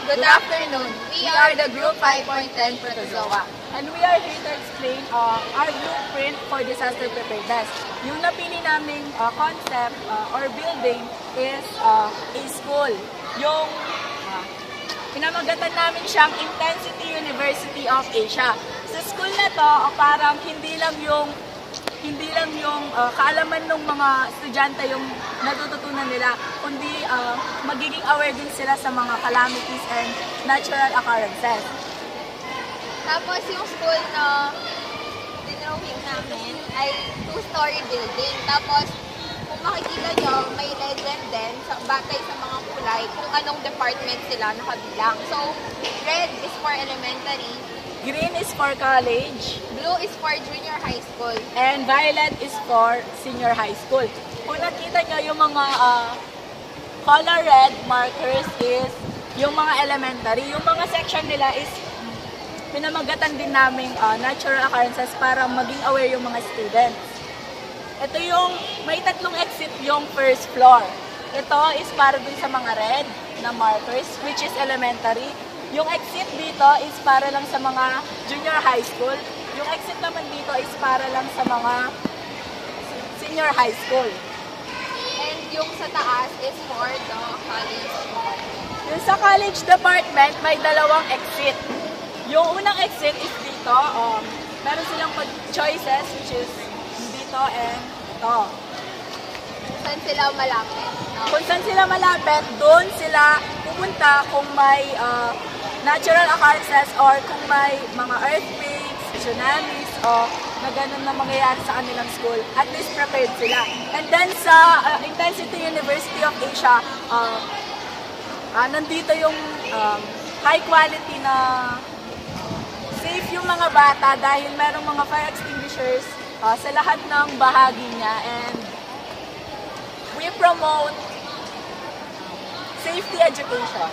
Good afternoon. We are the Group 5.10 Protozoa. And we are here to explain our blueprint for disaster preparedness. Yung napili naming concept or building is a school. Yung pinamagatan namin siyang Intensity University of Asia. Sa school na to, parang hindi lang yung kaalaman ng mga estudyante yung natututunan nila, kundi magiging aware din sila sa mga calamities and natural occurrences. Tapos yung school na dinrawing namin ay 2-story building. Tapos kung makikita nyo, may legend din batay sa mga kulay kung anong department sila nakabilang. So, red is for elementary, Green is for college, blue is for junior high school, and violet is for senior high school. Kung nakita nyo yung mga color red markers is yung mga elementary. Yung mga section nila is pinamagatan din namin natural occurrences para maging aware yung mga students. Ito yung, may 3 exit yung first floor. Ito is para dun sa mga red na markers, which is elementary. Yung exit dito is para lang sa mga junior high school. Yung exit naman dito is para lang sa mga senior high school. and yung sa taas is for the college. Yung sa college department, may 2 exit. Yung unang exit is dito. Meron silang choices, which is dito and ito. Saan sila malapit? Kung saan sila malapit, doon sila pupunta kung may natural occurrences or kung may mga earthquakes, tsunamis, o na ganun na mangyayari sa kanilang school. At least prepared sila. And then sa Intensity University of Asia, nandito yung high quality na safe yung mga bata dahil merong mga fire extinguishers sa lahat ng bahagi niya, and we promote safety education.